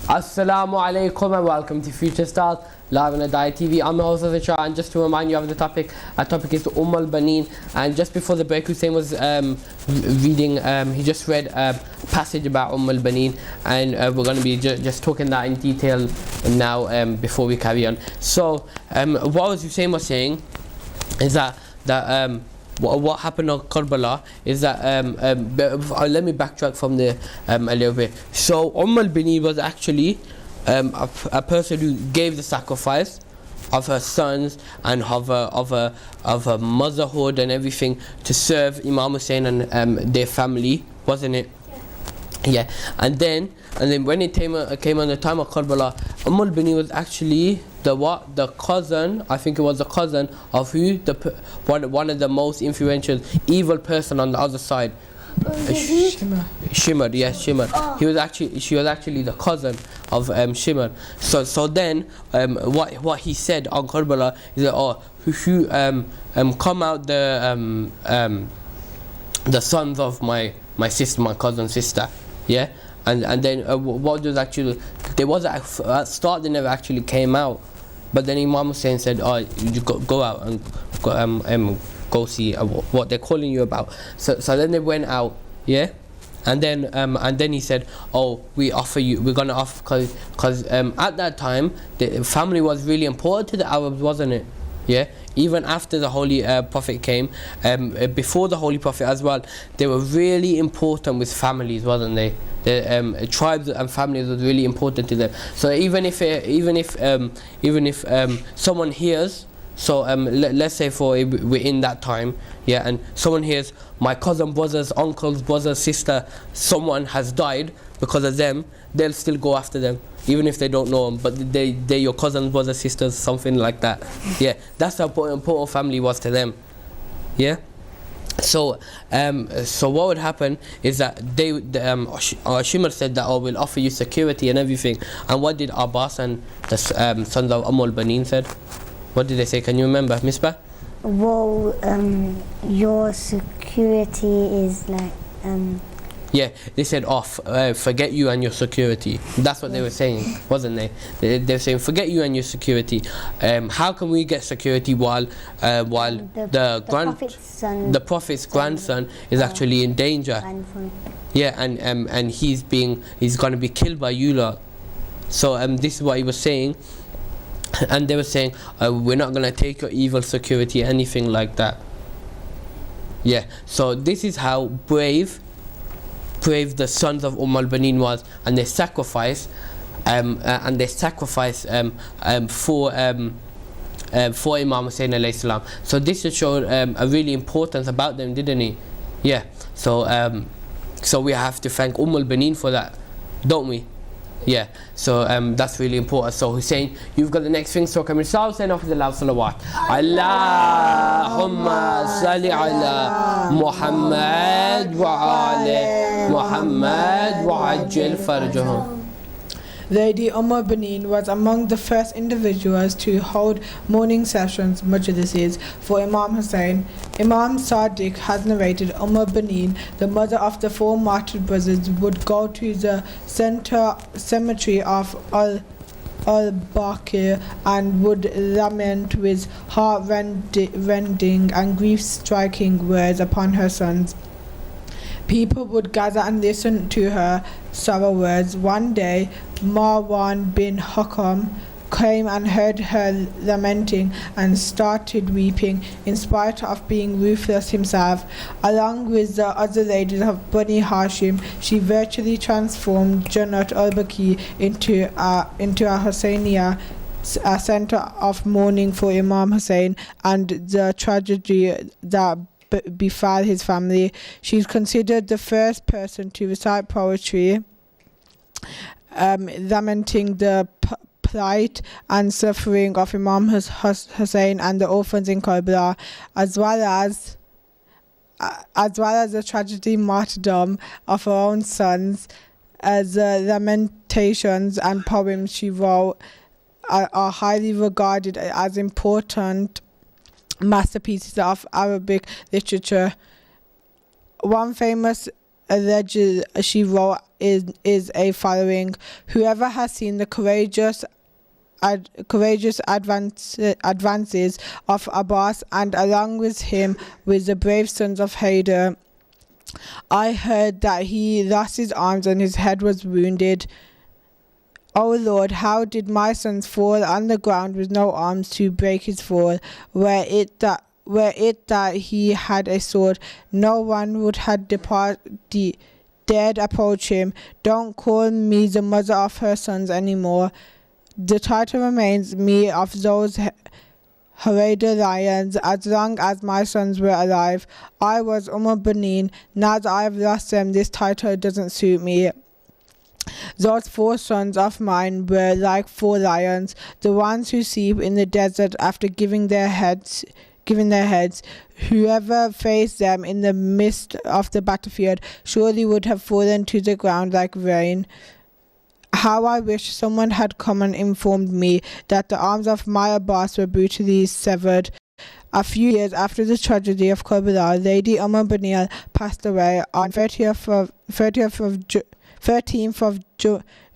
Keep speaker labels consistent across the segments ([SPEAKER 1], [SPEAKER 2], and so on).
[SPEAKER 1] Assalamu alaikum and welcome to Future Stars live on Hidayat TV. I'm the host of the show, and just to remind you of the topic, our topic is al-Baneen. And just before the break, Hussein was reading, he just read a passage about al-Baneen, and we're going to be just talking that in detail now before we carry on. So what Hussein was saying is that what happened on Karbala is that let me backtrack from there a little bit. So al-Baneen was actually a person who gave the sacrifice of her sons and of her motherhood and everything to serve Imam Hussein and their family, wasn't it? Yeah. And then when it came on the time of Karbala, al-Baneen was actually the cousin, I think it was the cousin of who? One of the most influential evil person on the other side. Shimr, yes, Shimr. She was actually the cousin of Shimr. So then what he said on Karbala is that who come out the sons of my sister, my cousin's sister, yeah. And then what was actually, there was at start they never actually came out, but then Imam Hussein said, you go out and go see what they're calling you about. So then they went out, yeah, and then he said, we're gonna offer, because at that time the family was really important to the Arabs, wasn't it? Yeah, even after the Holy Prophet came, before the Holy Prophet as well, they were really important with families, wasn't they? The tribes and families was really important to them. So even if someone hears, so let's say we're in that time, yeah, and someone hears my cousin, brothers, uncles, brother, sister, someone has died because of them, they'll still go after them, even if they don't know them, but they're your cousins, brothers, sisters, something like that. Yeah, that's how important family was to them. Yeah. So what would happen is that Shimr said that we'll offer you security and everything. And what did Abbas and the sons of al-Baneen said? What did they say? Can you remember, Misbah?
[SPEAKER 2] Well, your security is like
[SPEAKER 1] yeah, they said forget you and your security. That's what they were saying, wasn't they? They were saying forget you and your security. How can we get security while the Prophet's grandson is actually in danger? Yeah, and he's going to be killed by you lot. So this is what he was saying, and they were saying we're not going to take your evil security, anything like that. Yeah. So this is how brave the sons of al-Baneen was, and they sacrifice for Imam Hussein alayhi salam. So this just showed a really importance about them, didn't he? Yeah. So we have to thank al-Baneen for that, don't we? Yeah. So that's really important. So Hussein, you've got the next thing. So can we start Hussein off with the loud salawat? Allahumma salli ala Muhammad wa ali Muhammad wa ajil farjahum.
[SPEAKER 3] Lady al-Baneen was among the first individuals to hold mourning sessions, majlises, for Imam Hussein. Imam Sadiq has narrated al-Baneen, the mother of the four martyred brothers, would go to the cemetery of al-Baqir and would lament with heart-rending and grief-striking words upon her sons. People would gather and listen to her sorrow words. One day, Marwan bin Hakam came and heard her lamenting and started weeping, in spite of being ruthless himself. Along with the other ladies of Bani Hashim, she virtually transformed Jannat al-Baqi into a Husseiniya, a center of mourning for Imam Hussein and the tragedy that befell his family. She's considered the first person to recite poetry lamenting the plight and suffering of Imam Hussein and the orphans in Karbala, as well as the tragedy martyrdom of her own sons. The lamentations and poems she wrote are highly regarded as important masterpieces of Arabic literature. One famous she wrote is a following: whoever has seen the courageous advances of Abbas, and along with him with the brave sons of Haider. I heard that he lost his arms and his head was wounded. O Lord, how did my sons fall on the ground with no arms to break his fall? Were it that he had a sword, no one would have dared approach him. Don't call me the mother of her sons anymore. The title remains me of those Haider lions as long as my sons were alive. I was Banin. Now that I've lost them, this title doesn't suit me. Those 4 sons of mine were like 4 lions, the ones who sleep in the desert after giving their heads. Whoever faced them in the midst of the battlefield surely would have fallen to the ground like rain. How I wish someone had come and informed me that the arms of my Abbas were brutally severed. A few years after the tragedy of Karbala, Lady Banil passed away on 13th of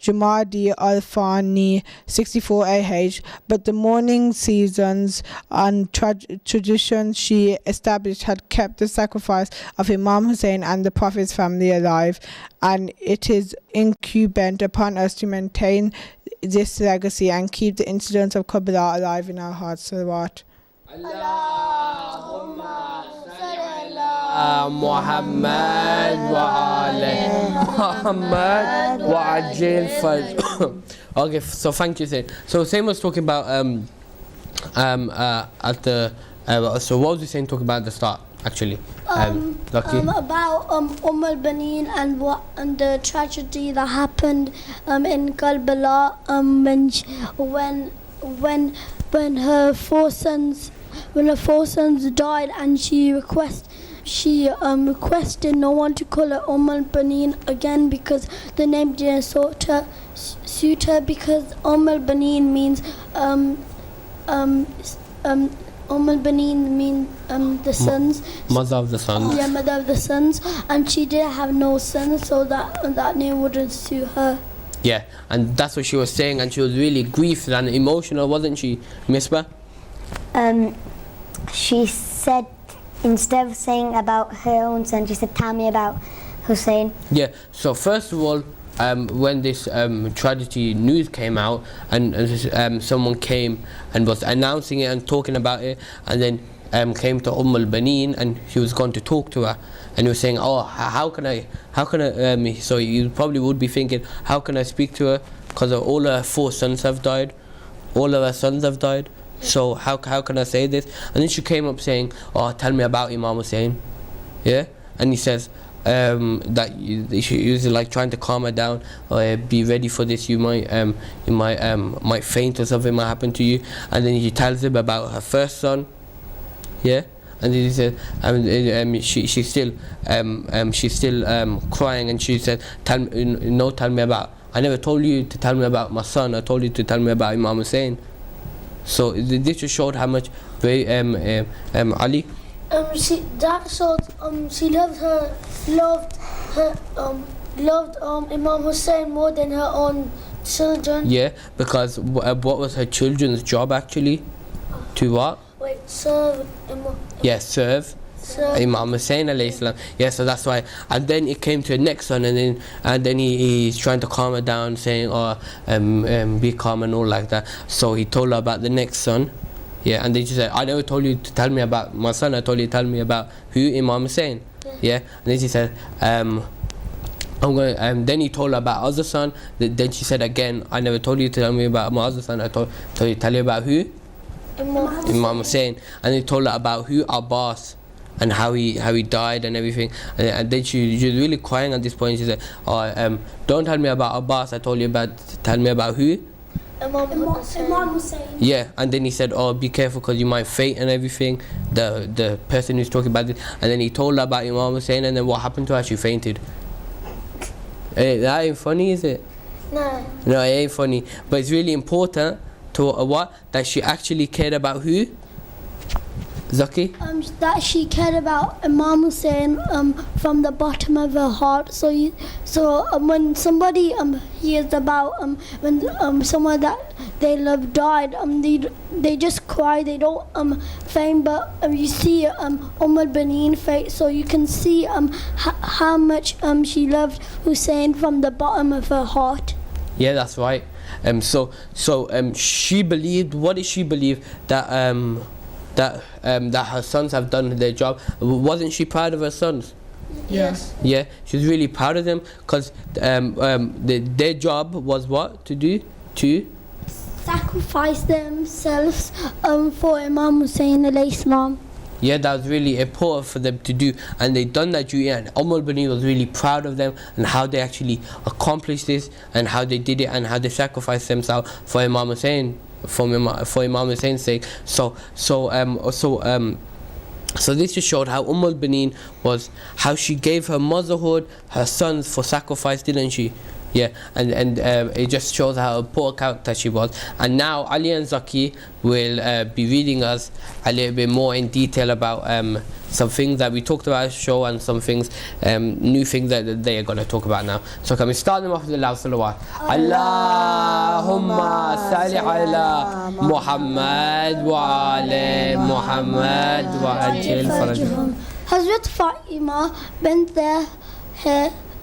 [SPEAKER 3] Jumadi al-Thani 64 AH, but the mourning seasons and traditions she established had kept the sacrifice of Imam Hussein and the Prophet's family alive, and it is incumbent upon us to maintain this legacy and keep the incidents of Karbala alive in our hearts. Salawat.
[SPEAKER 1] Muhammad wa ali Muhammad wa ajil faj. Okay, so thank you, Zain. So Zain was talking about at the so what was you saying talking about at the start actually? Lucky?
[SPEAKER 4] About al-Banin and the tragedy that happened in Karbala when her 4 sons died, and she requested no one to call her al-Banin again because the name didn't suit her because al-Banin means al-Banin means the sons.
[SPEAKER 1] Mother of the sons.
[SPEAKER 4] Yeah, mother of the sons, and she didn't have no sons, so that name wouldn't suit her.
[SPEAKER 1] Yeah, and that's what she was saying, and she was really grieved and emotional, wasn't she, Misbah?
[SPEAKER 2] She said, instead of saying about her own son, she said, tell me about Hussein.
[SPEAKER 1] Yeah, so first of all, when this tragedy news came out and someone came and was announcing it and talking about it, and then came to Banin and he was going to talk to her, and he was saying, oh, how can I so you probably would be thinking, how can I speak to her, because all her 4 sons have died, all of her sons have died, so how can I say this? And then she came up saying, oh, tell me about Imam Hussein. Yeah, and he says that he was like trying to calm her down, be ready for this, you might faint or something might happen to you. And then he tells him about her first son. Yeah, and then he said she's still crying, and she said, tell me about, I never told you to tell me about my son, I told you to tell me about Imam Hussein. So this just showed how much Ali
[SPEAKER 4] She loved Imam Hussein more than her own children.
[SPEAKER 1] Yeah, because what was her children's job actually? To what?
[SPEAKER 4] Wait, serve Imam.
[SPEAKER 1] Yeah, serve Imam Hussein alayhi salam. Yeah, so that's why. And then it came to the next son, and then he's trying to calm her down, saying, be calm and all like that. So he told her about the next son. Yeah, and then she said, I never told you to tell me about my son, I told you to tell me about who? Imam Hussein. Yeah, and then she said, I'm going. Then he told her about other son. Then she said again, I never told you to tell me about my other son, I told you to tell you about who? Imam Hussein. And he told her about who? Abbas, and how he died and everything. And then she was really crying at this point. She said, don't tell me about Abbas, I told you tell me about who?
[SPEAKER 4] Imam Hussein.
[SPEAKER 1] Yeah, and then he said, be careful because you might faint and everything, the person who's talking about it. And then he told her about Imam Hussein, and then what happened to her? She fainted. That ain't funny, is it?
[SPEAKER 4] No,
[SPEAKER 1] it ain't funny, but it's really important to that she actually cared about who? Zaki?
[SPEAKER 4] That she cared about Imam Hussein from the bottom of her heart. When somebody hears about when someone that they love died, they just cry. They don't faint. But you see al-Baneen face, so you can see how much she loved Hussein from the bottom of her heart.
[SPEAKER 1] Yeah, that's right. So she believed. What did she believe? That her sons have done their job. Wasn't she proud of her sons?
[SPEAKER 3] Yes.
[SPEAKER 1] Yeah, she was really proud of them because their job was what to do to
[SPEAKER 4] Sacrifice themselves for Imam Hussein alayhi salam.
[SPEAKER 1] Yeah, that was really important for them to do, and they done that duty, and al-Baneen was really proud of them and how they actually accomplished this and how they did it and how they sacrificed themselves for Imam Hussein, for Imam Hussein's sake. So this just showed how al-Baneen was, how she gave her motherhood, her sons for sacrifice, didn't she? Yeah, and it just shows how important character she was. And now Ali and Zaki will be reading us a little bit more in detail about some things that we talked about in the show and some things, new things that they are going to talk about now. So can we start them off with the loud salawat? Allahumma salli ala Muhammad wa ala Muhammad wa ajil farajahum.
[SPEAKER 4] Hazrat Fatima bint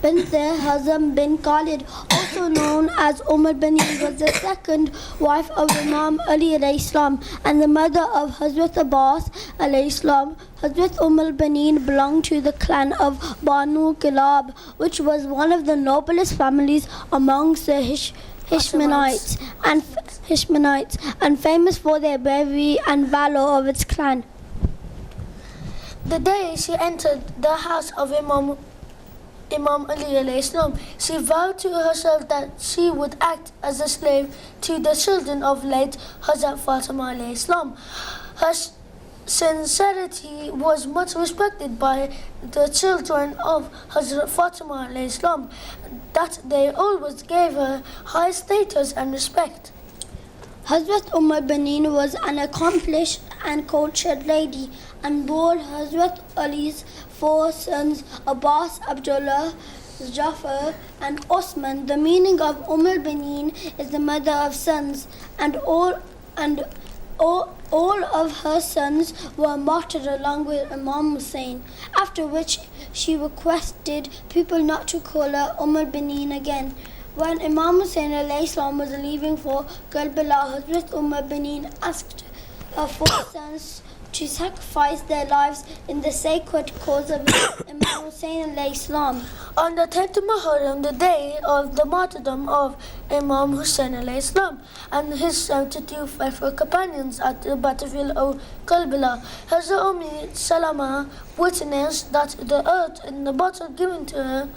[SPEAKER 4] Hazm bin Khalid, also known as al-Baneen, was the second wife of Imam Ali alayhi salam and the mother of Hazrat Abbas alayhi salam. Hazrat al-Baneen belonged to the clan of Banu Kilab, which was one of the noblest families amongst the Hashemites and famous for their bravery and valor of its clan.
[SPEAKER 5] The day she entered the house of Imam Ali alayhi salam, she vowed to herself that she would act as a slave to the children of late Hazrat Fatima alayhi salam. Her sincerity was much respected by the children of Hazrat Fatima alayhi salam, that they always gave her high status and respect.
[SPEAKER 4] Hazrat al-Baneen was an accomplished and cultured lady and bore Hazrat Ali's 4 sons, Abbas, Abdullah, Jafar and Osman. The meaning of al-Baneen is the mother of sons, and all of her sons were martyred along with Imam Hussein, after which she requested people not to call her al-Baneen again. When Imam Hussein alayhi salam was leaving for Karbala, Hazrat al-Baneen asked her 4 sons to sacrifice their lives in the sacred cause of Imam Hussein alayhi salam.
[SPEAKER 5] On the 10th of Muharram, the day of the martyrdom of Imam Hussein alayhi salam and his 72 faithful companions at the battlefield of Karbala, Hazrat Salama witnessed that the earth in the bottle given to her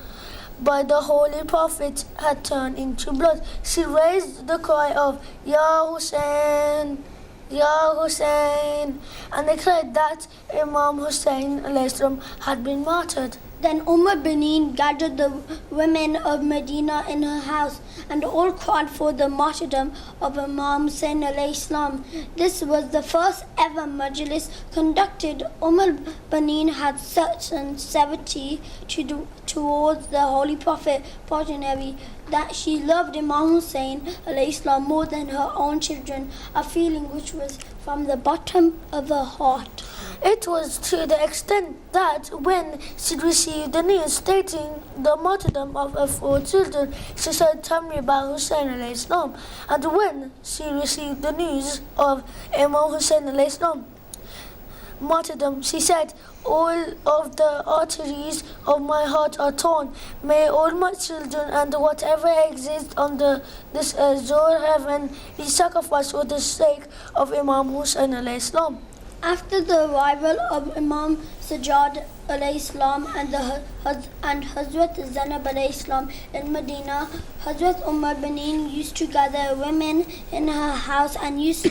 [SPEAKER 5] by the Holy Prophet had turned into blood. She raised the cry of Ya Hussein, Ya Hussein, and declared that Imam Hussein alayhi salam had been martyred.
[SPEAKER 4] Then al-Baneen gathered the women of Medina in her house and all cried for the martyrdom of Imam Hussein alayhi salam. This was the first ever majlis conducted. Baneen had such sincerity towards the Holy Prophet progeny that she loved Imam Hussein alayhi salam more than her own children, a feeling which was from the bottom of her heart.
[SPEAKER 5] It was to the extent that when she received the news stating the martyrdom of her 4 children, she said, "Tell me about Hussein alayhi salam." And when she received the news of Imam Hussein alayhi salam martyrdom, she said, "All of the arteries of my heart are torn. May all my children and whatever exists on this azure heaven be sacrificed for the sake of Imam Hussein alayhi salam."
[SPEAKER 4] After the arrival of Imam Sajjad alayhi salam and Hazrat Zainab alayhi salam in Medina, Hazrat Baneen used to gather women in her house and used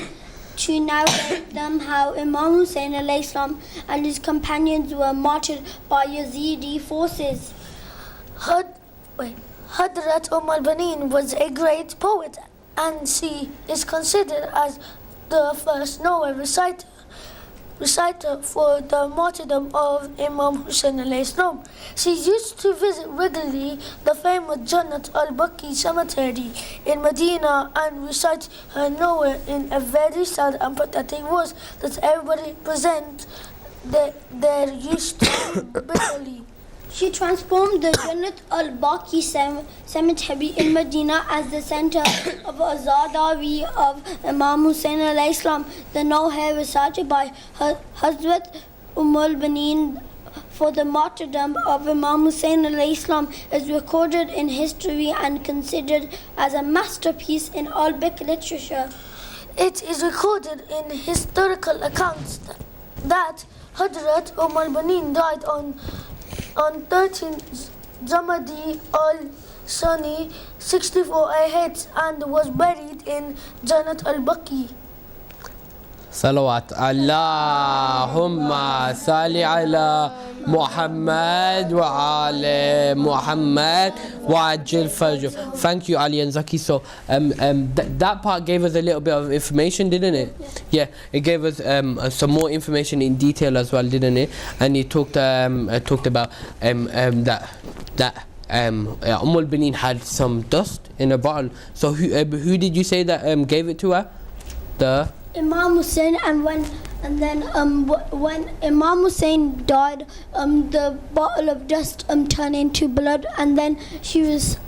[SPEAKER 4] to narrate them how Imam Hussein alayhi salam and his companions were martyred by Yazidi forces.
[SPEAKER 5] Hadrat Baneen was a great poet, and she is considered as the first Nawawi reciter. reciter for the martyrdom of Imam Hussein alayhi salam. She used to visit regularly the famous Jannat al-Baqi cemetery in Medina and recite her Noah in a very sad and pathetic voice that everybody present their used to bitterly.
[SPEAKER 4] She transformed the Jannat al-Baqi cemetery in Medina as the center of a Zadawi of Imam Hussein alayhi salam. The Noha recited by Hazrat al-Baneen for the martyrdom of Imam Hussein alayhi salam is recorded in history and considered as a masterpiece in Arabic literature.
[SPEAKER 5] It is recorded in historical accounts that Hazrat al-Baneen died on 13th Jamadi al-Sani 64 AH and was buried in Jannat al-Baqi.
[SPEAKER 1] Salawat. Allahumma salli ala Muhammad wa ala Muhammad wa ajil fajr. Thank you, Ali and Zaki. So that part gave us a little bit of information, didn't it? Yeah, it gave us some more information in detail as well, didn't it? And he talked about that al-Baneen had some dust in a bottle. So who did you say that gave it to her? The
[SPEAKER 4] Imam Hussein, and when Imam Hussein died, the bottle of dust turned into blood, and then she was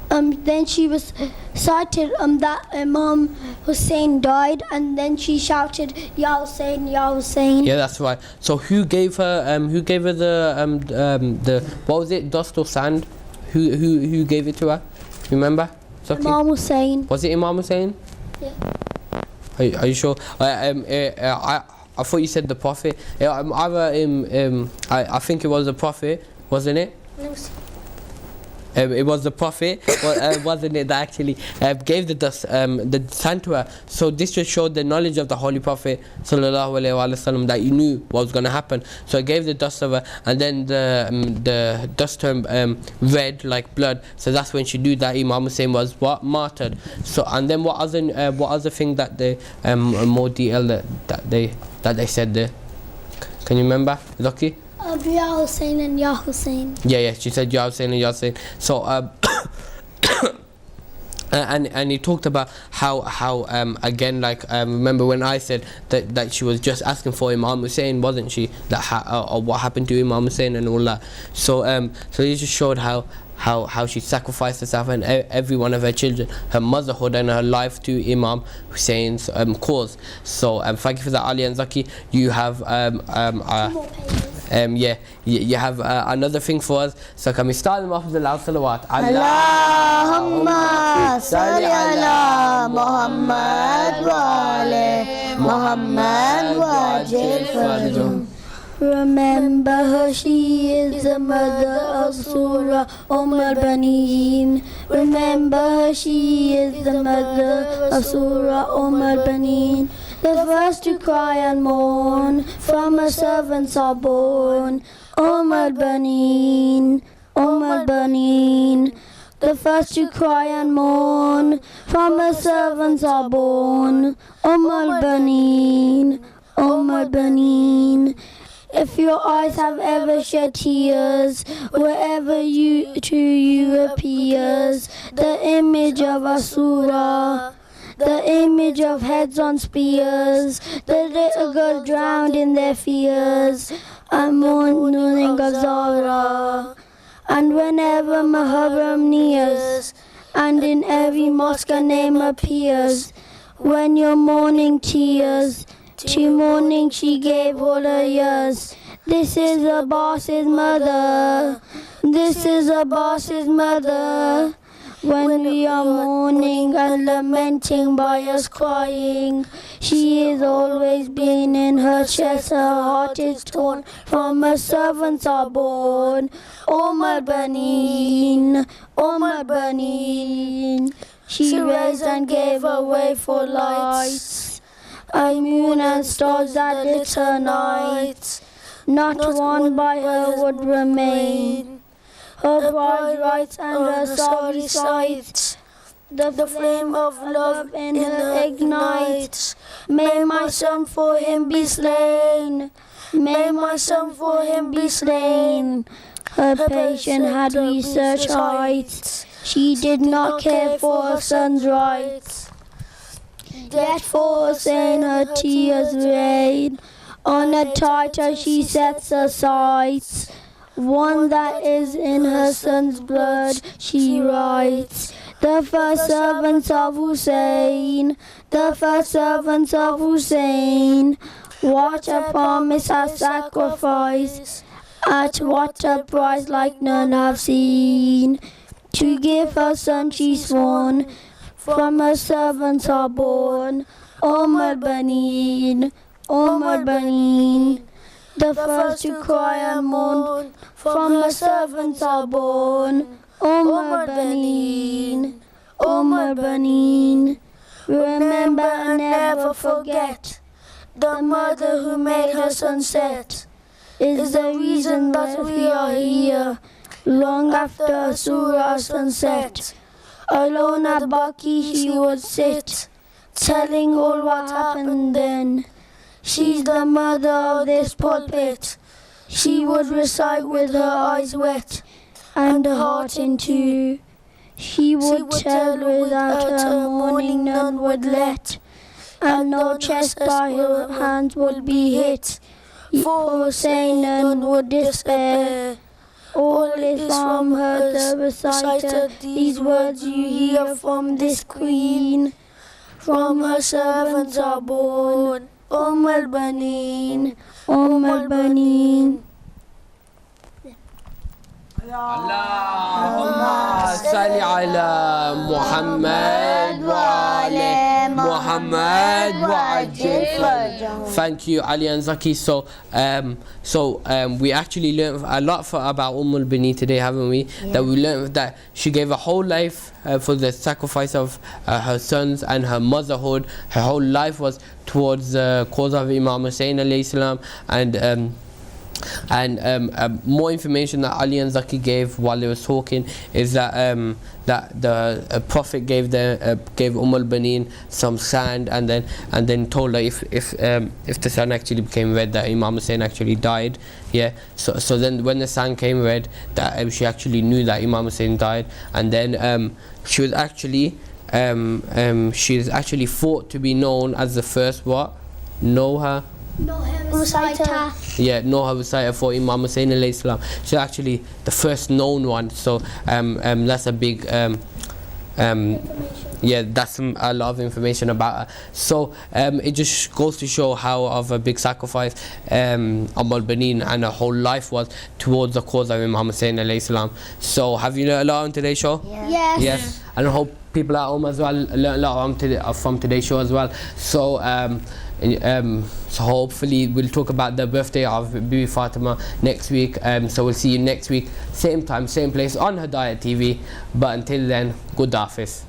[SPEAKER 4] cited that Imam Hussein died, and then she shouted, "Ya Hussein, Ya Hussein."
[SPEAKER 1] Yeah, that's right. So who gave her the what was it, dust or sand? Who gave it to her? Remember? Zaki?
[SPEAKER 4] Imam Hussein.
[SPEAKER 1] Was it Imam Hussein?
[SPEAKER 4] Yeah.
[SPEAKER 1] Are you sure? I thought you said the Prophet. I think it was the Prophet, wasn't it? It was the Prophet, wasn't it, that actually gave the dust, the sand to her. So this just showed the knowledge of the Holy Prophet sallallahu alaihi wasallam, that he knew what was going to happen. So it gave the dust of her, and then the dust turned red like blood. So that's when she knew that Imam Hussein was what, martyred. So and then what other thing that they more detail that they said there? Can you remember, Zaki?
[SPEAKER 4] Ya Hussein and Ya Hussein.
[SPEAKER 1] Yeah, she said Ya Hussein and Ya Hussein. So and he talked about how again, like remember when I said that she was just asking for Imam Hussein, wasn't she? That or what happened to Imam Hussein and all that. So so he just showed how she sacrificed herself and every one of her children, her motherhood and her life to Imam Hussein's cause. So thank you for that, Ali and Zaki. You have you have another thing for us. So can we start them off with the loud salawat?
[SPEAKER 2] Allahumma salli ala Muhammad wa ala Muhammad wa ajil farjum.
[SPEAKER 4] Remember her, she is the mother of Surah al-Baneen. Remember her, she is the mother of Surah al-Baneen. The first to cry and mourn, from her servants are born. Al-Baneen, Al-Baneen. The first to cry and mourn, from her servants are born. Al-Baneen, Al-Baneen. If your eyes have ever shed tears, wherever you appears, the image of Asura, the image of heads on spears, the little girl drowned in their fears, and mourning Azara. And whenever Muharram nears, and in every mosque a name appears, when your mourning tears, to mourning she gave all her years. This is Abbas's mother. This is Abbas's mother. When we are mourning and lamenting by us crying, she is always been in her chest, her heart is torn, from her servants are born. Al-Baneen, Al-Baneen. She raised and gave away for lights, a moon and stars that lit her night. Not one by her would remain. Her bright rights and her sorry sight, the flame of love in her ignites. May my son for him be slain.
[SPEAKER 5] May my son for him be slain. Her patient had research heights. She did not care for her son's rights. Yet for Hussein her tears rain. On a tighter she sets her sights. One that is in her son's blood, she writes. The first servants of Hussein, the first servants of Hussein. What a promise of sacrifice, at what a price like none have seen. To give her son she sworn, from her servants are born. Al-Baneen, Al-Baneen. The first to cry and mourn, from her servants are born. Al-Baneen, Al-Baneen. Remember and never forget, the mother who made her sunset is the reason that we are here, long after Surah sunset. Alone at Baki she would sit, telling all what happened then. She's the mother of this pulpit. She would recite with her eyes wet and her heart in two. She would tell without her mourning none would let, and no chest by her hands would be hit. For Hussein none would despair. All is from her the reciter. These words you hear from this queen. From her servants are born. Al-Baneen, Al-Baneen.
[SPEAKER 1] Allahumma salli ala Muhammad wa ala Muhammad wa ajil. Thank you, Ali and Zaki. So we actually learned a lot about Al-Baneen today, haven't we? Yeah. That we learned that she gave her whole life for the sacrifice of her sons and her motherhood. Her whole life was towards the cause of Imam Hussein alayhi salam, and more information that Ali and Zaki gave while they was talking is that that the Prophet gave Baneen some sand and then told her if the sand actually became red that Imam Hussein actually died. Yeah. So then when the sand came red, that she actually knew that Imam Hussein died, and then she was actually thought to be known as the first what? Noha
[SPEAKER 4] Reciter.
[SPEAKER 1] Yeah, Noha reciter for Imam Hussein alayhi salam. She's actually the first known one. So that's a big yeah, that's a lot of information about her. So it just goes to show how of a big sacrifice Al-Baneen and her whole life was towards the cause of Imam Hussein alayhi salam. So have you learned a lot on today's show?
[SPEAKER 2] Yeah.
[SPEAKER 1] Yes. And I hope people at home as well learn a lot from today's show as well. So so hopefully we'll talk about the birthday of Bibi Fatima next week. So we'll see you next week, same time, same place on Hidayat TV. But until then, good Hafiz.